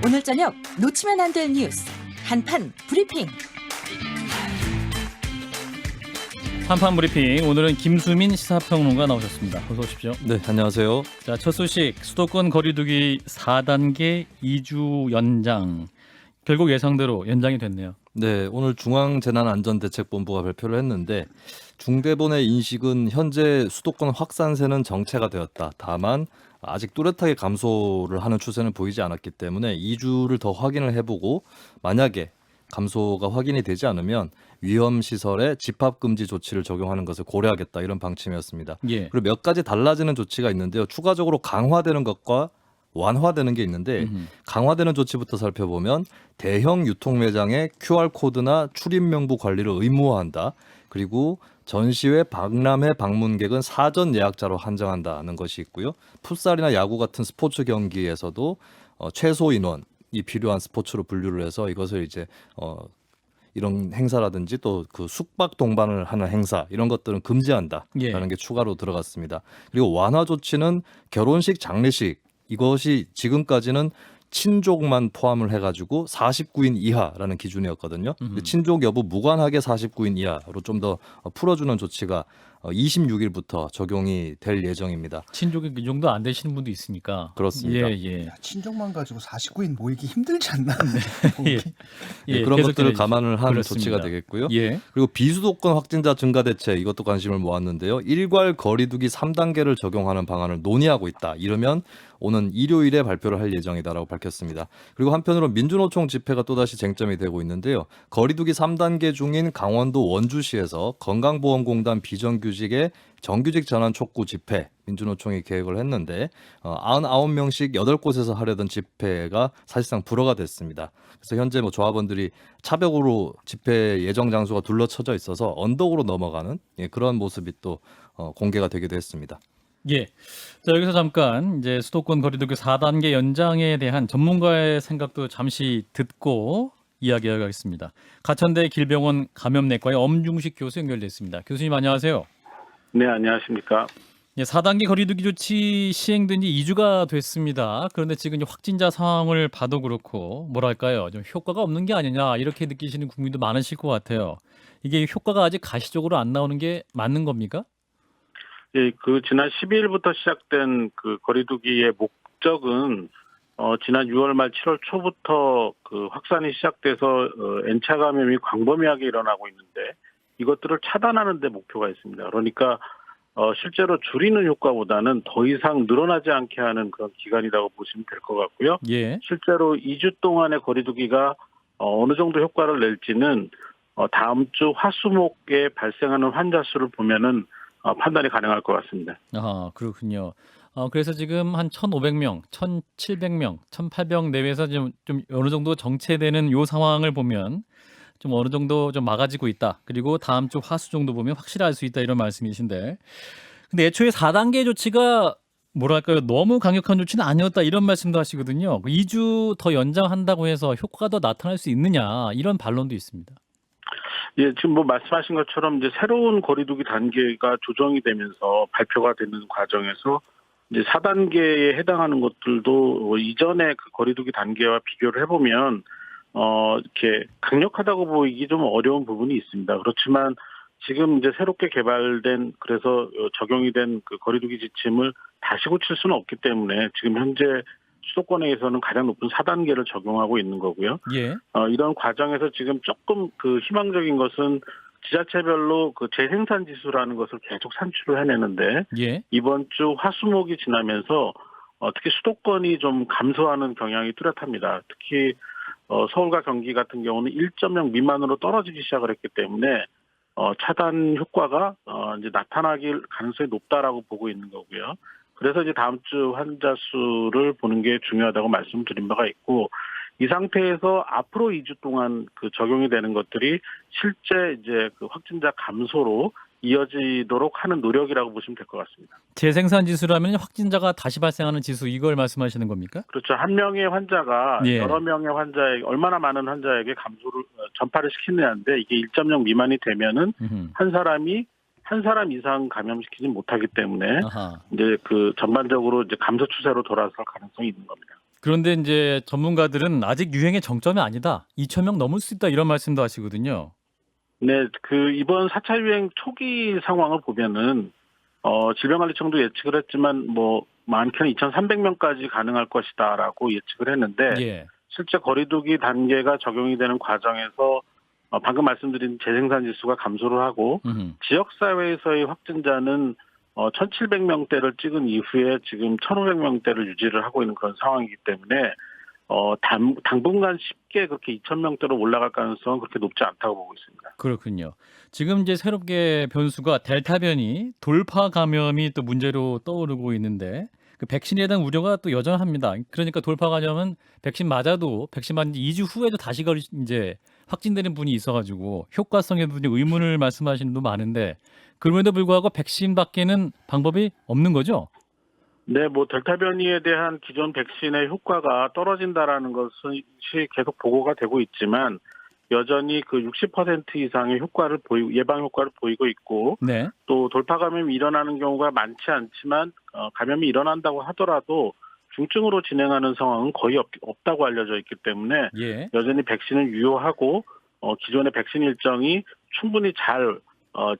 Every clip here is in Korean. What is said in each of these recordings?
오늘 저녁 놓치면 안 될 뉴스 한판 브리핑. 한판 브리핑, 오늘은 김수민 시사평론가 나오셨습니다. 어서 오십시오. 네, 안녕하세요. 자, 첫 소식, 수도권 거리두기 4단계 2주 연장. 결국 예상대로 연장이 됐네요. 네, 오늘 중앙재난안전대책본부가 발표를 했는데 중대본의 인식은 현재 수도권 확산세는 정체가 되었다. 다만 아직 뚜렷하게 감소를 하는 추세는 보이지 않았기 때문에 2주를 더 확인을 해보고 만약에 감소가 확인이 되지 않으면 위험시설에 집합금지 조치를 적용하는 것을 고려하겠다, 이런 방침이었습니다. 예. 그리고 몇 가지 달라지는 조치가 있는데요. 추가적으로 강화되는 것과 완화되는 게 있는데 강화되는 조치부터 살펴보면 대형 유통 매장의 QR코드나 출입 명부 관리를 의무화한다. 그리고 전시회 박람회 방문객은 사전 예약자로 한정한다는 것이 있고요. 풋살이나 야구 같은 스포츠 경기에서도 최소 인원이 필요한 스포츠로 분류를 해서 이것을 이제 이런 행사라든지 또 그 숙박 동반을 하는 행사, 이런 것들은 금지한다라는 예. 게 추가로 들어갔습니다. 그리고 완화 조치는 결혼식, 장례식, 이것이 지금까지는 친족만 포함을 해가지고 49인 이하라는 기준이었거든요. 근데 친족 여부 무관하게 49인 이하로 좀 더 풀어주는 조치가 26일부터 적용이 될 예정입니다. 친족이 그 정도 안 되시는 분도 있으니까. 그렇습니다. 예, 예. 친족만 가지고 49인 모이기 힘들지 않나? 예. 네, 그런 계속 것들을 전해주시죠. 감안을 한 그렇습니다. 조치가 되겠고요. 예. 그리고 비수도권 확진자 증가 대책, 이것도 관심을 모았는데요. 일괄 거리두기 3단계를 적용하는 방안을 논의하고 있다. 이러면 오는 일요일에 발표를 할 예정이다라고 밝혔습니다. 그리고 한편으로 민주노총 집회가 또다시 쟁점이 되고 있는데요. 거리두기 3단계 중인 강원도 원주시에서 건강보험공단 비정규직의 정규직 전환 촉구 집회, 민주노총이 계획을 했는데 99명씩 8곳에서 하려던 집회가 사실상 불허가 됐습니다. 그래서 현재 조합원들이 차벽으로 집회 예정 장소가 둘러쳐져 있어서 언덕으로 넘어가는 그런 모습이 또 공개가 되기도 했습니다. 예. 자, 여기서 잠깐 이제 수도권 거리두기 4단계 연장에 대한 전문가의 생각도 잠시 듣고 이야기하겠습니다. 가천대 길병원 감염내과의 엄중식 교수 연결됐습니다. 교수님 안녕하세요. 네, 안녕하십니까. 예, 4단계 거리두기 조치 시행된 지 2주가 됐습니다. 그런데 지금 이제 확진자 상황을 봐도 그렇고 뭐랄까요, 좀 효과가 없는 게 아니냐, 이렇게 느끼시는 국민도 많으실 것 같아요. 이게 효과가 아직 가시적으로 안 나오는 게 맞는 겁니까? 예, 지난 12일부터 시작된 그 거리두기의 목적은 지난 6월 말 7월 초부터 그 확산이 시작돼서 N차 감염이 광범위하게 일어나고 있는데 이것들을 차단하는 데 목표가 있습니다. 그러니까 실제로 줄이는 효과보다는 더 이상 늘어나지 않게 하는 그런 기간이라고 보시면 될 것 같고요. 예. 실제로 2주 동안의 거리두기가 어느 정도 효과를 낼지는 다음 주 화수목에 발생하는 환자 수를 보면은 판단이 가능할 것 같습니다. 아, 그렇군요. 그래서 지금 한 1,500명, 1,700명, 1,800명 내외에서 좀 어느 정도 정체되는 요 상황을 보면 좀 어느 정도 좀 막아지고 있다. 그리고 다음 주 화수 정도 보면 확실할 수 있다, 이런 말씀이신데. 근데 애초에 4단계 조치가 뭐랄까요, 너무 강력한 조치는 아니었다, 이런 말씀도 하시거든요. 2주 더 연장한다고 해서 효과가 더 나타날 수 있느냐, 이런 반론도 있습니다. 예, 지금 말씀하신 것처럼 이제 새로운 거리두기 단계가 조정이 되면서 발표가 되는 과정에서 이제 4단계에 해당하는 것들도 이전의 그 거리두기 단계와 비교를 해보면 이렇게 강력하다고 보이기 좀 어려운 부분이 있습니다. 그렇지만 지금 이제 새롭게 개발된, 그래서 적용이 된 그 거리두기 지침을 다시 고칠 수는 없기 때문에 지금 현재 수도권에서는 가장 높은 4단계를 적용하고 있는 거고요. 예. 이런 과정에서 지금 조금 그 희망적인 것은 지자체별로 그 재생산 지수라는 것을 계속 산출을 해내는데 예. 이번 주 화수목이 지나면서 특히 수도권이 좀 감소하는 경향이 뚜렷합니다. 특히 서울과 경기 같은 경우는 1.0 미만으로 떨어지기 시작을 했기 때문에 차단 효과가 이제 나타나길 가능성이 높다라고 보고 있는 거고요. 그래서 이제 다음 주 환자 수를 보는 게 중요하다고 말씀드린 바가 있고, 이 상태에서 앞으로 2주 동안 그 적용이 되는 것들이 실제 이제 그 확진자 감소로 이어지도록 하는 노력이라고 보시면 될 것 같습니다. 재생산 지수라면 확진자가 다시 발생하는 지수, 이걸 말씀하시는 겁니까? 그렇죠. 한 명의 환자가 예. 여러 명의 환자에게, 얼마나 많은 환자에게 전파를 시키느냐인데, 이게 1.0 미만이 되면은 한 사람 이상 감염시키지 못하기 때문에 아하. 이제 그 전반적으로 이제 감소 추세로 돌아설 가능성이 있는 겁니다. 그런데 이제 전문가들은 아직 유행의 정점이 아니다. 2,000명 넘을 수 있다 이런 말씀도 하시거든요. 네, 이번 4차 유행 초기 상황을 보면은 질병관리청도 예측을 했지만 많게는 2,300명까지 가능할 것이다라고 예측을 했는데 예. 실제 거리두기 단계가 적용이 되는 과정에서 방금 말씀드린 재생산 지수가 감소를 하고 지역사회에서의 확진자는 1,700명대를 찍은 이후에 지금 1,500명대를 유지를 하고 있는 그런 상황이기 때문에 당분간 쉽게 그렇게 2,000명대로 올라갈 가능성은 그렇게 높지 않다고 보고 있습니다. 그렇군요. 지금 이제 새롭게 변수가 델타 변이, 돌파 감염이 또 문제로 떠오르고 있는데 그 백신에 대한 우려가 또 여전합니다. 그러니까 돌파 감염은 백신 맞아도 백신 맞은 지 2주 후에도 다시 이제 확진되는 분이 있어가지고 효과성에도 의문을 말씀하시는 분도 많은데 그럼에도 불구하고 백신밖에는 방법이 없는 거죠? 네, 델타 변이에 대한 기존 백신의 효과가 떨어진다라는 것이 계속 보고가 되고 있지만 여전히 그 60% 이상의 예방 효과를 보이고 있고 네. 또 돌파 감염이 일어나는 경우가 많지 않지만 감염이 일어난다고 하더라도 중증으로 진행하는 상황은 거의 없다고 알려져 있기 때문에 예. 여전히 백신을 유효하고 기존의 백신 일정이 충분히 잘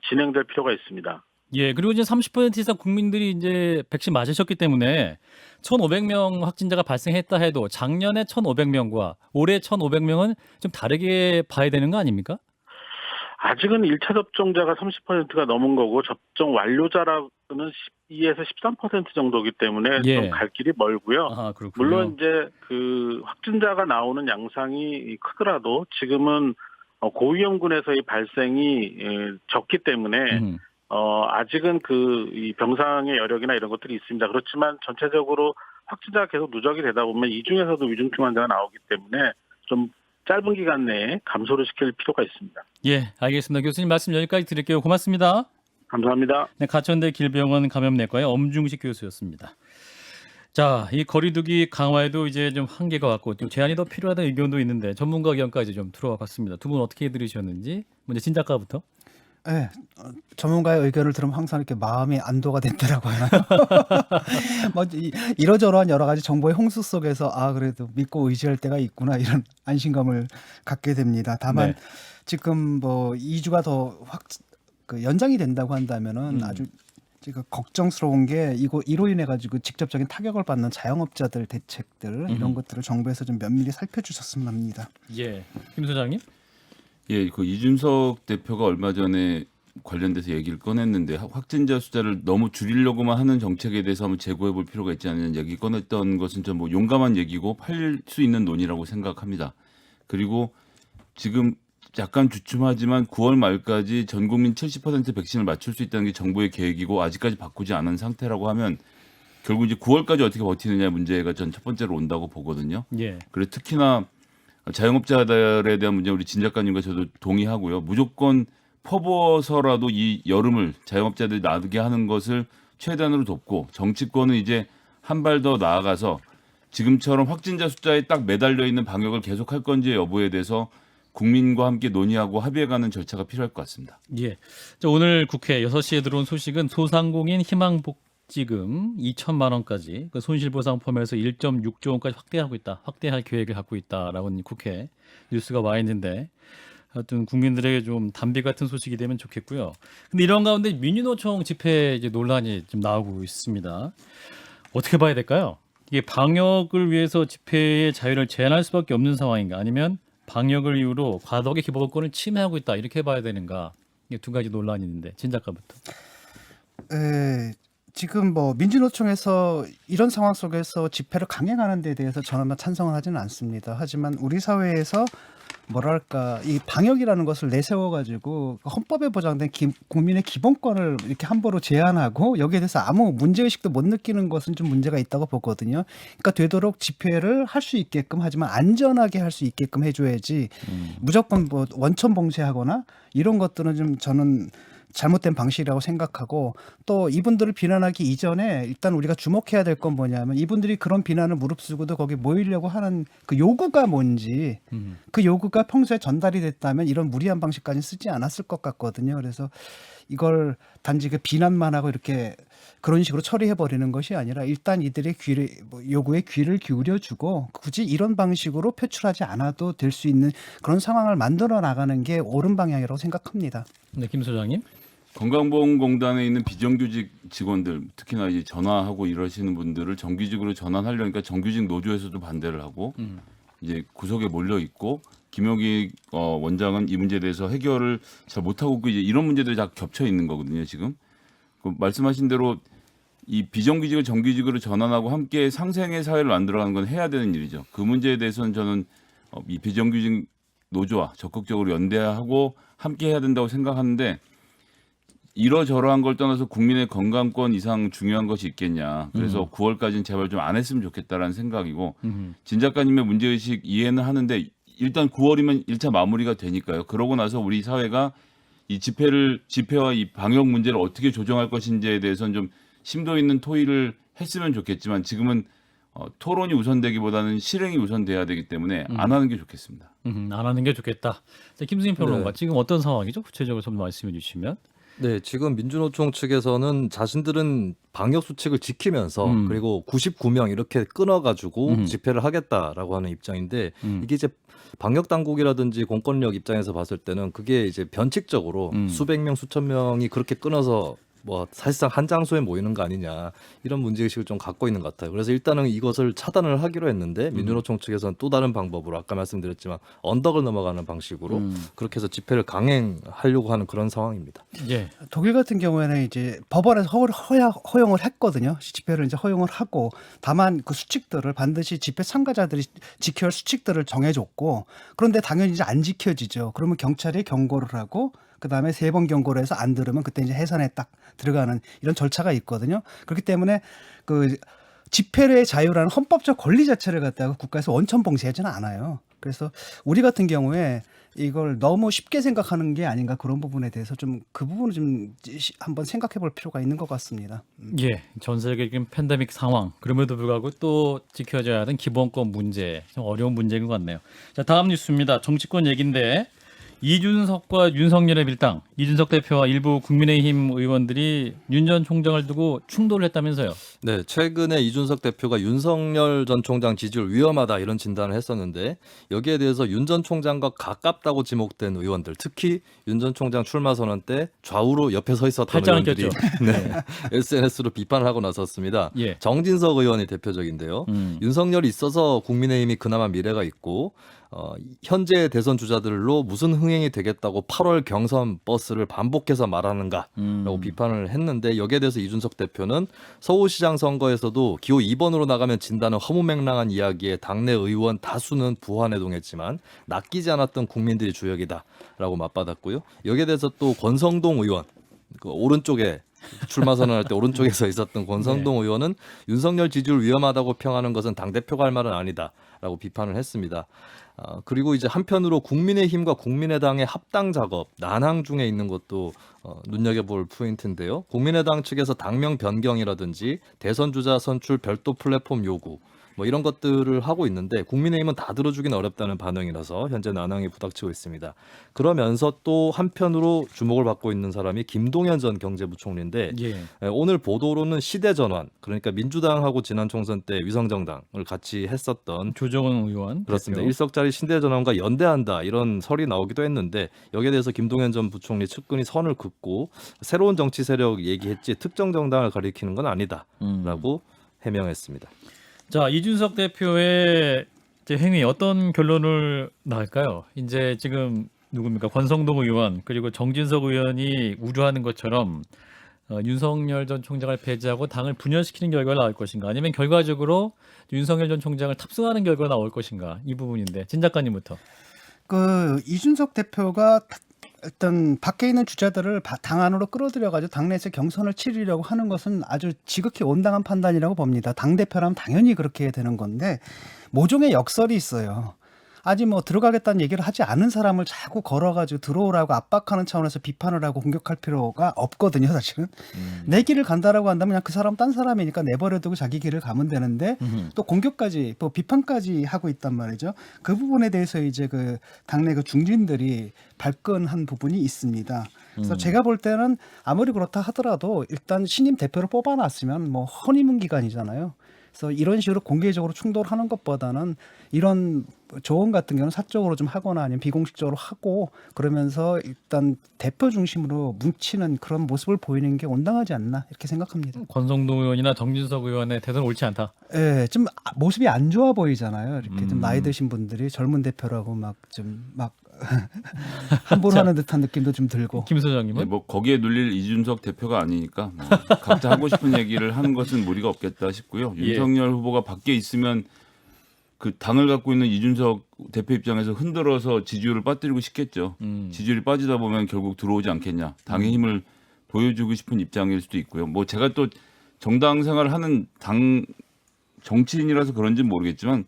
진행될 필요가 있습니다. 예, 그리고 이제 30% 이상 국민들이 이제 백신 맞으셨기 때문에 1,500명 확진자가 발생했다 해도 작년에 1,500명과 올해 1,500명은 좀 다르게 봐야 되는 거 아닙니까? 아직은 1차 접종자가 30%가 넘은 거고 접종 완료자라는 12에서 13% 정도이기 때문에 예. 좀 갈 길이 멀고요. 아, 그렇군요. 물론 이제 확진자가 나오는 양상이 크더라도 지금은 고위험군에서의 발생이 적기 때문에 아직은 이 병상의 여력이나 이런 것들이 있습니다. 그렇지만 전체적으로 확진자가 계속 누적이 되다 보면 이 중에서도 위중증 환자가 나오기 때문에 좀 짧은 기간 내에 감소를 시킬 필요가 있습니다. 예, 알겠습니다. 교수님 말씀 여기까지 드릴게요. 고맙습니다. 감사합니다. 네, 가천대 길병원 감염내과의 엄중식 교수였습니다. 자, 이 거리두기 강화에도 이제 좀 한계가 왔고 좀 제한이 더 필요하다는 의견도 있는데 전문가 의견까지 좀 들어와 봤습니다. 두 분 어떻게 들으셨는지 먼저 신 작가부터. 네, 전문가의 의견을 들으면 항상 이렇게 마음이 안도가 된다라고 하나요? 이러저러한 여러 가지 정보의 홍수 속에서 그래도 믿고 의지할 때가 있구나 이런 안심감을 갖게 됩니다. 다만 네. 지금 2주가 더 연장이 된다고 한다면은 아주 지금 걱정스러운 게 이로 인해 가지고 직접적인 타격을 받는 자영업자들 대책들 이런 것들을 정부에서 좀 면밀히 살펴주셨으면 합니다. 예, 김 소장님. 예, 이준석 대표가 얼마 전에 관련돼서 얘기를 꺼냈는데 확진자 숫자를 너무 줄이려고만 하는 정책에 대해서 한번 재고해 볼 필요가 있지 않느냐 얘기 꺼냈던 것은 좀 용감한 얘기고 팔릴 수 있는 논의라고 생각합니다. 그리고 지금 약간 주춤하지만 9월 말까지 전 국민 70% 백신을 맞출 수 있다는 게 정부의 계획이고 아직까지 바꾸지 않은 상태라고 하면 결국 이제 9월까지 어떻게 버티느냐 문제가 전 첫 번째로 온다고 보거든요. 예. 그리고 특히나 자영업자들에 대한 문제 우리 진 작가님과 저도 동의하고요. 무조건 퍼부어서라도 이 여름을 자영업자들이 나게 하는 것을 최대한으로 돕고 정치권은 이제 한 발 더 나아가서 지금처럼 확진자 숫자에 딱 매달려 있는 방역을 계속할 건지의 여부에 대해서 국민과 함께 논의하고 합의해가는 절차가 필요할 것 같습니다. 예. 자, 오늘 국회 6시에 들어온 소식은 소상공인 희망복지금 2천만 원까지 손실보상 포함해서 1.6조 원까지 확대할 계획을 갖고 있다라고 국회 뉴스가 와 있는데 하여튼 국민들에게 좀 담비 같은 소식이 되면 좋겠고요. 근데 이런 가운데 민주노총 집회 이제 논란이 좀 나오고 있습니다. 어떻게 봐야 될까요? 이게 방역을 위해서 집회의 자유를 제한할 수밖에 없는 상황인가 아니면 방역을 이유로 과도하게 기본권을 침해하고 있다 이렇게 봐야 되는가 이게 두 가지 논란이 있는데 진 작가부터. 지금 민주노총에서 이런 상황 속에서 집회를 강행하는 데 대해서 저는 찬성을 하지는 않습니다. 하지만 우리 사회에서 이 방역이라는 것을 내세워가지고 헌법에 보장된 국민의 기본권을 이렇게 함부로 제한하고 여기에 대해서 아무 문제의식도 못 느끼는 것은 좀 문제가 있다고 보거든요. 그러니까 되도록 집회를 할 수 있게끔 하지만 안전하게 할 수 있게끔 해줘야지 무조건 원천 봉쇄하거나 이런 것들은 좀 저는 잘못된 방식이라고 생각하고 또 이분들을 비난하기 이전에 일단 우리가 주목해야 될 건 뭐냐면 이분들이 그런 비난을 무릅쓰고도 거기 모이려고 하는 그 요구가 뭔지 그 요구가 평소에 전달이 됐다면 이런 무리한 방식까지는 쓰지 않았을 것 같거든요. 그래서 이걸 단지 그 비난만 하고 이렇게 그런 식으로 처리해버리는 것이 아니라 일단 이들의 요구에 귀를 기울여주고 굳이 이런 방식으로 표출하지 않아도 될 수 있는 그런 상황을 만들어 나가는 게 옳은 방향이라고 생각합니다. 네, 김 소장님. 건강보험공단에 있는 비정규직 직원들, 특히나 이제 전화하고 이러시는 분들을 정규직으로 전환하려니까 정규직 노조에서도 반대를 하고 이제 구석에 몰려 있고 김영기 원장은 이 문제에 대해서 해결을 잘 못하고 이제 이런 문제들이 다 겹쳐 있는 거거든요. 지금 그 말씀하신 대로 이 비정규직을 정규직으로 전환하고 함께 상생의 사회를 만들어가는 건 해야 되는 일이죠. 그 문제에 대해서는 저는 이 비정규직 노조와 적극적으로 연대하고 함께 해야 된다고 생각하는데 이러저러한 걸 떠나서 국민의 건강권 이상 중요한 것이 있겠냐. 그래서 9월까지는 제발 좀 안 했으면 좋겠다라는 생각이고 진 작가님의 문제의식 이해는 하는데 일단 9월이면 1차 마무리가 되니까요. 그러고 나서 우리 사회가 이 집회와 이 방역 문제를 어떻게 조정할 것인지에 대해서는 좀 심도 있는 토의를 했으면 좋겠지만 지금은 토론이 우선되기보다는 실행이 우선돼야 되기 때문에 안 하는 게 좋겠습니다. 안 하는 게 좋겠다. 자, 김승인 평론가. 네. 지금 어떤 상황이죠? 구체적으로 좀 말씀해 주시면. 네, 지금 민주노총 측에서는 자신들은 방역 수칙을 지키면서 그리고 99명 이렇게 끊어가지고 집회를 하겠다라고 하는 입장인데 이게 이제 방역 당국이라든지 공권력 입장에서 봤을 때는 그게 이제 변칙적으로 수백 명, 수천 명이 그렇게 끊어서 뭐 사실상 한 장소에 모이는 거 아니냐 이런 문제의식을 좀 갖고 있는 것 같아요. 그래서 일단은 이것을 차단을 하기로 했는데 민주노총 측에서는 또 다른 방법으로 아까 말씀드렸지만 언덕을 넘어가는 방식으로 그렇게 해서 집회를 강행하려고 하는 그런 상황입니다. 예. 독일 같은 경우에는 이제 법원에서 허용을 했거든요. 집회를 이제 허용을 하고 다만 그 수칙들을 반드시 집회 참가자들이 지켜야 할 수칙들을 정해줬고 그런데 당연히 이제 안 지켜지죠. 그러면 경찰이 경고를 하고 그 다음에 3번 경고를 해서 안 들으면 그때 이제 해산에 딱 들어가는 이런 절차가 있거든요. 그렇기 때문에 그 집회의 자유라는 헌법적 권리 자체를 갖다가 국가에서 원천 봉쇄하지는 않아요. 그래서 우리 같은 경우에 이걸 너무 쉽게 생각하는 게 아닌가 그런 부분에 대해서 좀 그 부분을 좀 한번 생각해 볼 필요가 있는 것 같습니다. 예, 전 세계적인 팬데믹 상황 그럼에도 불구하고 또 지켜져야 하는 기본권 문제 좀 어려운 문제인 것 같네요. 자, 다음 뉴스입니다. 정치권 얘기인데 이준석과 윤석열의 밀당, 이준석 대표와 일부 국민의힘 의원들이 윤 전 총장을 두고 충돌을 했다면서요. 네, 최근에 이준석 대표가 윤석열 전 총장 지지율 위험하다 이런 진단을 했었는데 여기에 대해서 윤 전 총장과 가깝다고 지목된 의원들, 특히 윤 전 총장 출마 선언 때 좌우로 옆에 서 있었던 팔짱을 의원들이 네, SNS로 비판을 하고 나섰습니다. 예. 정진석 의원이 대표적인데요. 윤석열이 있어서 국민의힘이 그나마 미래가 있고 현재 대선 주자들로 무슨 흥행이 되겠다고 8월 경선 버스를 반복해서 말하는가라고 비판을 했는데 여기에 대해서 이준석 대표는 서울시장 선거에서도 기호 2번으로 나가면 진다는 허무맹랑한 이야기에 당내 의원 다수는 부안해동했지만 낚이지 않았던 국민들이 주역이다라고 맞받았고요. 여기에 대해서 또 권성동 의원 그 오른쪽에 출마 선언할 때 오른쪽에서 있었던 권성동 의원은 윤석열 지지율 위험하다고 평하는 것은 당대표가 할 말은 아니다라고 비판을 했습니다. 그리고 이제 한편으로 국민의힘과 국민의당의 합당 작업 난항 중에 있는 것도 눈여겨볼 포인트인데요. 국민의당 측에서 당명 변경이라든지 대선 주자 선출 별도 플랫폼 요구 뭐 이런 것들을 하고 있는데 국민의힘은 다 들어주기는 어렵다는 반응이라서 현재 난항이 부닥치고 있습니다. 그러면서 또 한편으로 주목을 받고 있는 사람이 김동연 전 경제부총리인데 예. 오늘 보도로는 시대전환 그러니까 민주당하고 지난 총선 때 위성정당을 같이 했었던 조정은 의원. 그렇습니다. 대표. 일석짜리 신대전환과 연대한다 이런 설이 나오기도 했는데 여기에 대해서 김동연 전 부총리 측근이 선을 긋고 새로운 정치 세력 얘기했지 특정 정당을 가리키는 건 아니다라고 해명했습니다. 자, 이준석 대표의 이제 행위 어떤 결론을 나올까요? 이제 지금 누굽니까? 권성동 의원 그리고 정진석 의원이 우려하는 것처럼 윤석열 전 총장을 배제하고 당을 분열시키는 결과가 나올 것인가? 아니면 결과적으로 윤석열 전 총장을 탑승하는 결과가 나올 것인가? 이 부분인데 진 작가님부터. 그 이준석 대표가 일단 밖에 있는 주자들을 당 안으로 끌어들여가지고 당내에서 경선을 치르려고 하는 것은 아주 지극히 온당한 판단이라고 봅니다. 당 대표라면 당연히 그렇게 되는 건데 모종의 역설이 있어요. 아직 뭐 들어가겠다는 얘기를 하지 않은 사람을 자꾸 걸어가지고 들어오라고 압박하는 차원에서 비판을 하고 공격할 필요가 없거든요, 사실은. 내 길을 간다라고 한다면 그냥 그 사람 딴 사람이니까 내버려두고 자기 길을 가면 되는데 또 공격까지, 또 비판까지 하고 있단 말이죠. 그 부분에 대해서 이제 그 당내 그 중진들이 발끈한 부분이 있습니다. 그래서 제가 볼 때는 아무리 그렇다 하더라도 일단 신임 대표를 뽑아놨으면 뭐 허니문 기간이잖아요. 그래서 이런 식으로 공개적으로 충돌하는 것보다는 이런 조언 같은 경우는 사적으로 좀 하거나 아니면 비공식적으로 하고 그러면서 일단 대표 중심으로 뭉치는 그런 모습을 보이는 게 온당하지 않나 이렇게 생각합니다. 권성동 의원이나 정진석 의원의 태도는 옳지 않다. 예, 좀 모습이 안 좋아 보이잖아요. 이렇게 좀 나이 드신 분들이 젊은 대표라고 막 함부로 하는 듯한 느낌도 좀 들고. 김 소장님은 네, 뭐 거기에 눌릴 이준석 대표가 아니니까 뭐 각자 하고 싶은 얘기를 하는 것은 무리가 없겠다 싶고요. 예. 윤석열 후보가 밖에 있으면 그 당을 갖고 있는 이준석 대표 입장에서 흔들어서 지지율을 빠뜨리고 싶겠죠. 지지율이 빠지다 보면 결국 들어오지 않겠냐. 당의 힘을 보여주고 싶은 입장일 수도 있고요. 뭐 제가 또 정당 생활을 하는 당 정치인이라서 그런지는 모르겠지만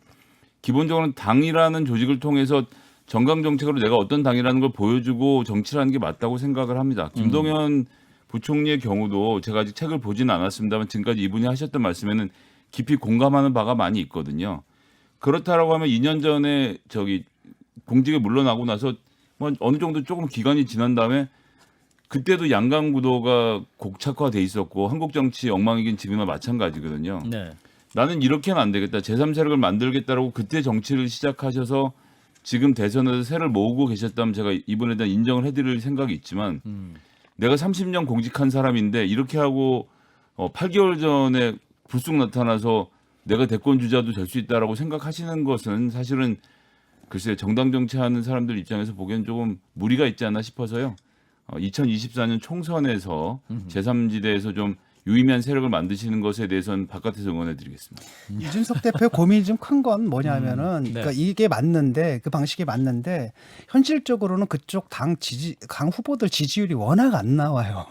기본적으로는 당이라는 조직을 통해서 정강 정책으로 내가 어떤 당이라는 걸 보여주고 정치를 하는 게 맞다고 생각을 합니다. 김동연 부총리의 경우도 제가 아직 책을 보지는 않았습니다만 지금까지 이분이 하셨던 말씀에는 깊이 공감하는 바가 많이 있거든요. 그렇다라고 하면 2년 전에 공직에 물러나고 나서 뭐 어느 정도 조금 기간이 지난 다음에 그때도 양강 구도가 곡착화돼 있었고 한국 정치 엉망이긴 지금과 마찬가지거든요. 네. 나는 이렇게는 안 되겠다. 제3세력을 만들겠다라고 그때 정치를 시작하셔서 지금 대선에서 세를 모으고 계셨다면 제가 이번에 대한 인정을 해드릴 생각이 있지만 내가 30년 공직한 사람인데 이렇게 하고 8개월 전에 불쑥 나타나서 내가 대권 주자도 될 수 있다라고 생각하시는 것은 사실은 글쎄 정당 정치하는 사람들 입장에서 보기엔 조금 무리가 있지 않나 싶어서요. 2024년 총선에서 제3지대에서 좀 유의미한 세력을 만드시는 것에 대해서는 바깥에서 응원해드리겠습니다. 이준석 대표의 고민이 좀 큰 건 뭐냐면은 네. 그러니까 이게 맞는데 그 방식이 맞는데 현실적으로는 그쪽 당 후보들 지지율이 워낙 안 나와요.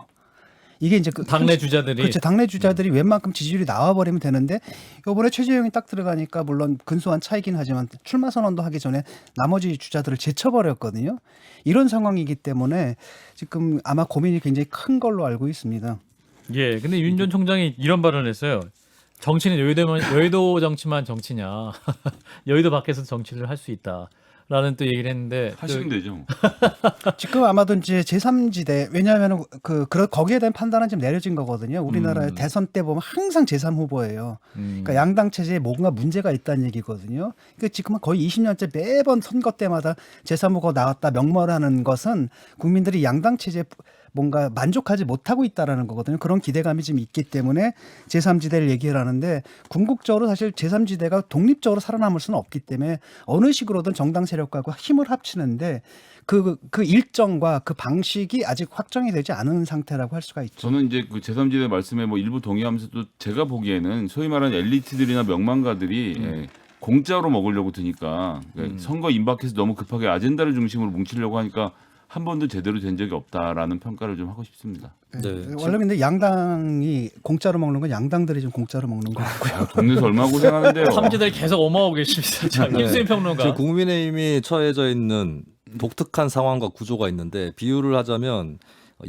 이게 이제 당내 주자들이 그렇죠. 당내 주자들이 웬만큼 지지율이 나와버리면 되는데 이번에 최재형이 딱 들어가니까 물론 근소한 차이긴 하지만 출마 선언도 하기 전에 나머지 주자들을 제쳐버렸거든요. 이런 상황이기 때문에 지금 아마 고민이 굉장히 큰 걸로 알고 있습니다. 예, 근데 윤 전 총장이 이런 발언을 했어요. 정치는 여의도 정치만 정치냐. 여의도 밖에서 정치를 할 수 있다라는 또 얘기를 했는데 하시면 되죠. 지금 아마도 이제 제3지대 왜냐하면 거기에 대한 판단은 지금 내려진 거거든요. 우리나라의 대선 때 보면 항상 제3후보예요. 그러니까 양당 체제에 뭔가 문제가 있다는 얘기거든요. 그러니까 지금 거의 20년째 매번 선거 때마다 제3후보 나왔다 명머라는 것은 국민들이 양당 체제에 뭔가 만족하지 못하고 있다라는 거거든요. 그런 기대감이 좀 있기 때문에 제3지대를 얘기를 하는데 궁극적으로 사실 제3지대가 독립적으로 살아남을 수는 없기 때문에 어느 식으로든 정당 세력과 힘을 합치는데 그 일정과 그 방식이 아직 확정이 되지 않은 상태라고 할 수가 있죠. 저는 이제 그 제3지대 말씀에 뭐 일부 동의하면서도 제가 보기에는 소위 말하는 엘리트들이나 명망가들이 공짜로 먹으려고 드니까 선거 임박해서 너무 급하게 아젠다를 중심으로 뭉치려고 하니까 한 번도 제대로 된 적이 없다라는 평가를 좀 하고 싶습니다. 네. 원래 근데 양당이 공짜로 먹는 건 양당들이 좀 공짜로 먹는 거 같고요. 동네에서 얼마나 고생하는데요. 삼지들 계속 어마하고 계십니다. 자, 네. 김수현 평론가. 지금 국민의힘이 처해져 있는 독특한 상황과 구조가 있는데 비유를 하자면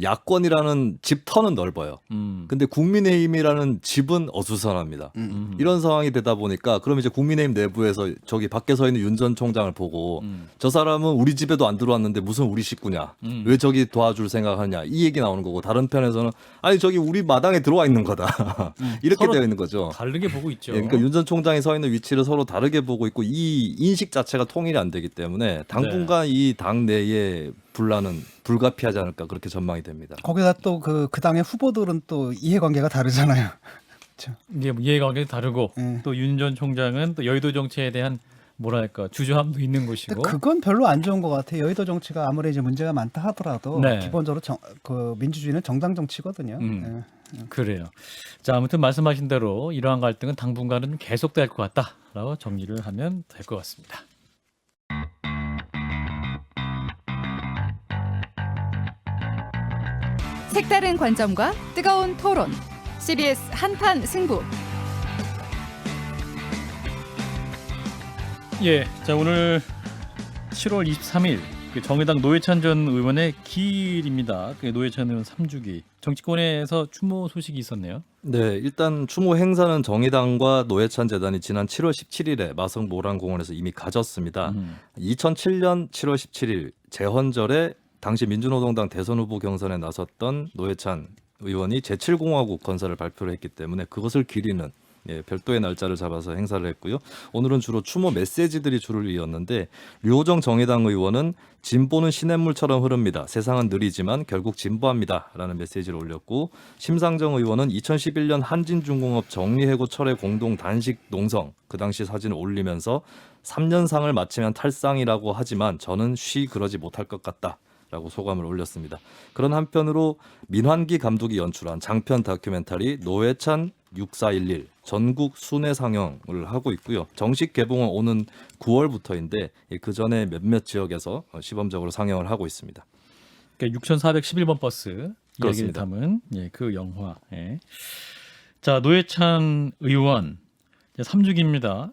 야권이라는 집터는 넓어요. 근데 국민의힘이라는 집은 어수선합니다. 이런 상황이 되다 보니까 그럼 이제 국민의힘 내부에서 저기 밖에 서 있는 윤 전 총장을 보고 저 사람은 우리 집에도 안 들어왔는데 무슨 우리 식구냐. 왜 저기 도와줄 생각하냐. 이 얘기 나오는 거고 다른 편에서는 아니 저기 우리 마당에 들어와 있는 거다. 이렇게 서로 되어 있는 거죠. 다르게 보고 있죠. 예, 그러니까 윤 전 총장이 서 있는 위치를 서로 다르게 보고 있고 이 인식 자체가 통일이 안 되기 때문에 당분간 이 당 내에 분란은 불가피하지 않을까 그렇게 전망이 됩니다. 거기다 또 그 당의 후보들은 또 이해관계가 다르잖아요. 이게 이해관계도 다르고 네. 또 윤 전 총장은 또 여의도 정치에 대한 뭐랄까 주저함도 있는 근데 곳이고. 그건 별로 안 좋은 것 같아요. 여의도 정치가 아무리 이제 문제가 많다 하더라도 네. 기본적으로 그 민주주의는 정당 정치거든요. 그래요. 자, 아무튼 말씀하신 대로 이러한 갈등은 당분간은 계속될 것 같다라고 정리를 하면 될 것 같습니다. 색다른 관점과 뜨거운 토론. CBS 한판 승부. 예, 자 오늘 7월 23일 정의당 노회찬 전 의원의 기일입니다. 노회찬 의원 3주기. 정치권에서 추모 소식이 있었네요. 네, 일단 추모 행사는 정의당과 노회찬 재단이 지난 7월 17일에 마성 모란공원에서 이미 가졌습니다. 2007년 7월 17일 재헌절에 당시 민주노동당 대선 후보 경선에 나섰던 노회찬 의원이 제7공화국 건설을 발표를 했기 때문에 그것을 기리는 별도의 날짜를 잡아서 행사를 했고요. 오늘은 주로 추모 메시지들이 줄을 이었는데 류호정 정의당 의원은 진보는 시냇물처럼 흐릅니다. 세상은 느리지만 결국 진보합니다. 라는 메시지를 올렸고 심상정 의원은 2011년 한진중공업 정리해고 철회 공동 단식 농성 그 당시 사진을 올리면서 3년상을 마치면 탈상이라고 하지만 저는 그러지 못할 것 같다. 라고 소감을 올렸습니다. 그런 한편으로 민환기 감독이 연출한 장편 다큐멘터리 노회찬 6411 전국 순회 상영을 하고 있고요. 정식 개봉은 오는 9월부터인데 그 전에 몇몇 지역에서 시범적으로 상영을 하고 있습니다. 그러니까 6411번 버스 이야기를 그렇습니다. 담은 그 영화. 자, 노회찬 의원 3주기입니다.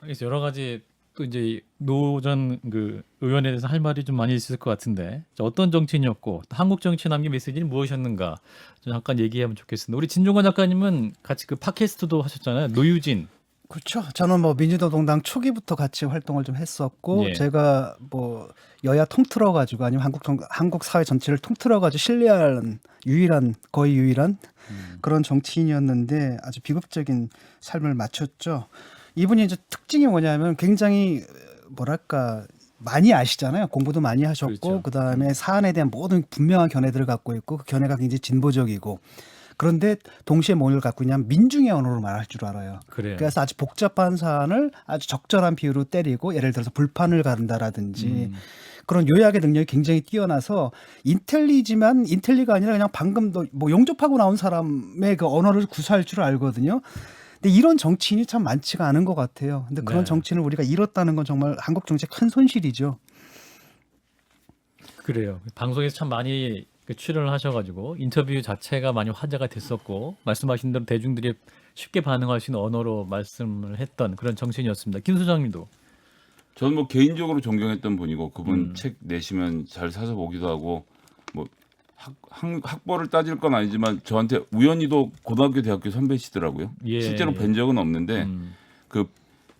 그래서 여러 가지 또 이제 노 전 그 의원에 대해서 할 말이 좀 많이 있을 것 같은데 어떤 정치인이었고 또 한국 정치에 남긴 메시지는 무엇이었는가 좀 잠깐 얘기하면 좋겠습니다. 우리 진종관 작가님은 같이 그 팟캐스트도 하셨잖아요. 노유진. 그렇죠. 저는 뭐 민주노동당 초기부터 같이 활동을 좀 했었고 예. 제가 뭐 여야 통틀어 가지고 아니면 한국 사회 전체를 통틀어 가지고 신뢰하는 거의 유일한 그런 정치인이었는데 아주 비극적인 삶을 마쳤죠. 이분이 이제 특징이 뭐냐면 굉장히 뭐랄까 많이 아시잖아요. 공부도 많이 하셨고 그렇죠. 그다음에 사안에 대한 모든 분명한 견해들을 갖고 있고 그 견해가 굉장히 진보적이고 그런데 동시에 뭘 갖고 있냐면 민중의 언어로 말할 줄 알아요. 그래요. 그래서 아주 복잡한 사안을 아주 적절한 비유로 때리고 예를 들어서 불판을 가른다라든지 그런 요약의 능력이 굉장히 뛰어나서 인텔리가 아니라 그냥 방금 뭐 용접하고 나온 사람의 그 언어를 구사할 줄 알거든요. 근데 이런 정치인이 참 많지가 않은 것 같아요. 근데 그런 네. 정치인을 우리가 잃었다는 건 정말 한국 정치의 큰 손실이죠. 그래요. 방송에서 참 많이 출연을 하셔가지고 인터뷰 자체가 많이 화제가 됐었고 말씀하신 대로 대중들이 쉽게 반응할 수 있는 언어로 말씀을 했던 그런 정치인이었습니다. 김 소장님도. 저는 뭐 개인적으로 존경했던 분이고 그분 책 내시면 잘 사서 보기도 하고 뭐 학벌을 따질 건 아니지만 저한테 우연히도 고등학교 대학교 선배시더라고요. 예, 실제로 예. 뵌 적은 없는데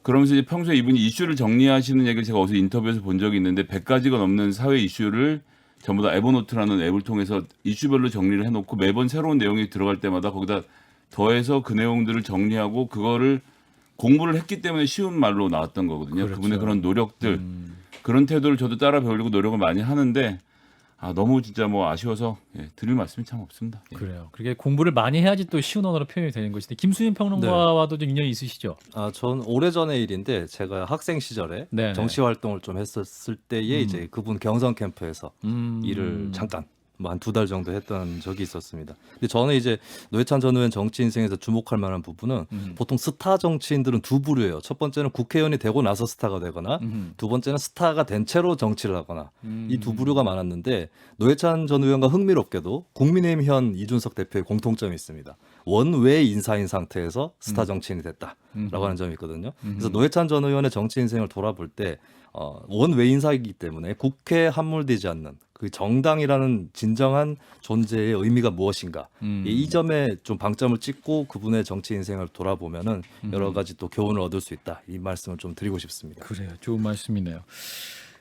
그러면서 이제 평소에 이분이 이슈를 정리하시는 얘기를 제가 어디서 인터뷰에서 본 적이 있는데 100가지가 넘는 사회 이슈를 전부 다 에버노트라는 앱을 통해서 이슈별로 정리를 해놓고 매번 새로운 내용이 들어갈 때마다 거기다 더해서 그 내용들을 정리하고 그거를 공부를 했기 때문에 쉬운 말로 나왔던 거거든요. 그렇죠. 그분의 그런 노력들, 그런 태도를 저도 따라 배우려고 노력을 많이 하는데 너무 진짜 뭐 아쉬워서 드릴 말씀이 참 없습니다. 예. 그래요. 그렇게 공부를 많이 해야지 또 쉬운 언어로 표현이 되는 것인데 김수민 평론가와도 좀 인연이 있으시죠? 전 오래전의 일인데 제가 학생 시절에 네네. 정치 활동을 좀 했었을 때에 이제 그분 경선 캠프에서 일을 잠깐 뭐 한 2달 정도 했던 적이 있었습니다. 근데 저는 이제 노회찬 전 의원 정치 인생에서 주목할 만한 부분은 보통 스타 정치인들은 두 부류예요. 첫 번째는 국회의원이 되고 나서 스타가 되거나 두 번째는 스타가 된 채로 정치를 하거나 이 두 부류가 많았는데 노회찬 전 의원과 흥미롭게도 국민의힘 현 이준석 대표의 공통점이 있습니다. 원외 인사인 상태에서 스타 정치인이 됐다라고 하는 점이 있거든요. 그래서 노회찬 전 의원의 정치 인생을 돌아볼 때 원외 인사이기 때문에 국회에 함몰되지 않는 그 정당이라는 진정한 존재의 의미가 무엇인가 이 점에 좀 방점을 찍고 그분의 정치 인생을 돌아보면은 여러 가지 또 교훈을 얻을 수 있다 이 말씀을 좀 드리고 싶습니다. 그래요. 좋은 말씀이네요.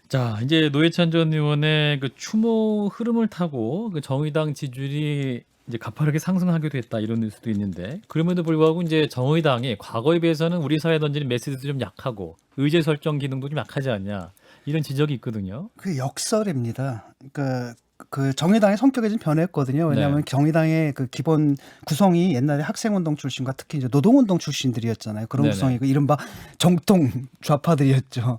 자, 이제 노회찬 전 의원의 그 추모 흐름을 타고 그 정의당 지지율이 이제 가파르게 상승하게 됐다 이런 뉴스도 있는데 그럼에도 불구하고 이제 정의당이 과거에 비해서는 우리 사회에 던지는 메시지도 좀 약하고 의제 설정 기능도 좀 약하지 않냐 이런 지적이 있거든요. 그 역설입니다. 그러니까 그 정의당의 성격이 좀 변했거든요. 왜냐하면 네. 정의당의 그 기본 구성이 옛날에 학생운동 출신과 특히 이제 노동운동 출신들이었잖아요. 그런 네네. 구성이고 이른바 정통 좌파들이었죠.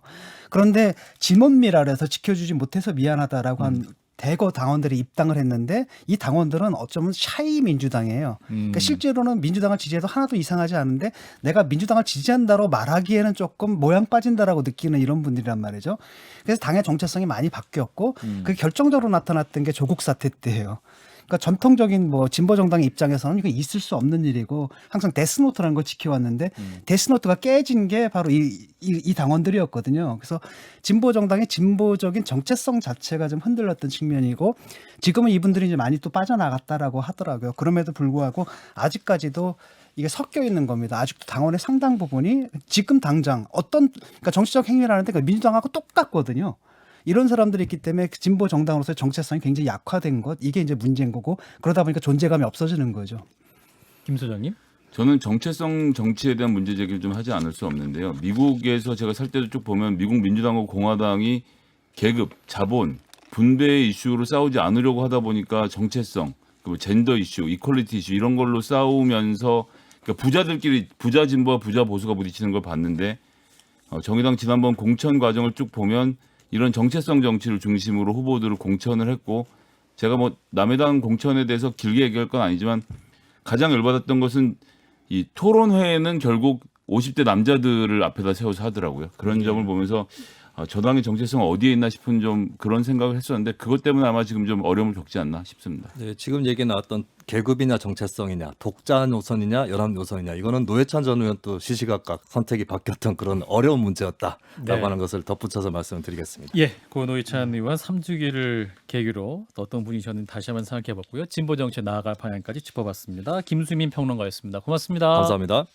그런데 진원미라 그래서 지켜주지 못해서 미안하다라고 한 대거 당원들이 입당을 했는데 이 당원들은 어쩌면 샤이 민주당이에요. 그러니까 실제로는 민주당을 지지해도 하나도 이상하지 않은데 내가 민주당을 지지한다고 말하기에는 조금 모양 빠진다라고 느끼는 이런 분들이란 말이죠. 그래서 당의 정체성이 많이 바뀌었고 그게 결정적으로 나타났던 게 조국 사태 때예요. 그러니까 전통적인 뭐 진보 정당의 입장에서는 이거 있을 수 없는 일이고 항상 데스노트라는 걸 지켜왔는데 데스노트가 깨진 게 바로 이 당원들이었거든요. 그래서 진보 정당의 진보적인 정체성 자체가 좀 흔들렸던 측면이고 지금은 이분들이 이제 많이 또 빠져나갔다라고 하더라고요. 그럼에도 불구하고 아직까지도 이게 섞여 있는 겁니다. 아직도 당원의 상당 부분이 지금 당장 그러니까 정치적 행위를 하는데 민주당하고 똑같거든요. 이런 사람들이 있기 때문에 그 진보 정당으로서의 정체성이 굉장히 약화된 것 이게 이제 문제인 거고 그러다 보니까 존재감이 없어지는 거죠. 김 소장님. 저는 정체성 정치에 대한 문제 제기를 좀 하지 않을 수 없는데요. 미국에서 제가 살 때도 쭉 보면 미국 민주당과 공화당이 계급, 자본, 분배의 이슈로 싸우지 않으려고 하다 보니까 정체성, 그 젠더 이슈, 이퀄리티 이슈 이런 걸로 싸우면서 그러니까 부자들끼리 부자 진보와 부자 보수가 부딪히는 걸 봤는데 정의당 지난번 공천 과정을 쭉 보면 이런 정체성 정치를 중심으로 후보들을 공천을 했고 제가 뭐 남의 당 공천에 대해서 길게 얘기할 건 아니지만 가장 열받았던 것은 이 토론회에는 결국 50대 남자들을 앞에다 세워서 하더라고요. 그런 점을 보면서 저 당의 정체성 어디에 있나 싶은 좀 그런 생각을 했었는데 그것 때문에 아마 지금 좀 어려움을 겪지 않나 싶습니다. 네, 지금 얘기 나왔던 계급이냐 정체성이냐 독자 노선이냐 연합 노선이냐 이거는 노회찬 전 의원 또 시시각각 선택이 바뀌었던 그런 어려운 문제였다라고 네. 하는 것을 덧붙여서 말씀을 드리겠습니다. 예, 고 노회찬 의원 3주기를 계기로 어떤 분이셨는지 다시 한번 생각해봤고요. 진보 정치에 나아갈 방향까지 짚어봤습니다. 김수민 평론가였습니다. 고맙습니다. 감사합니다.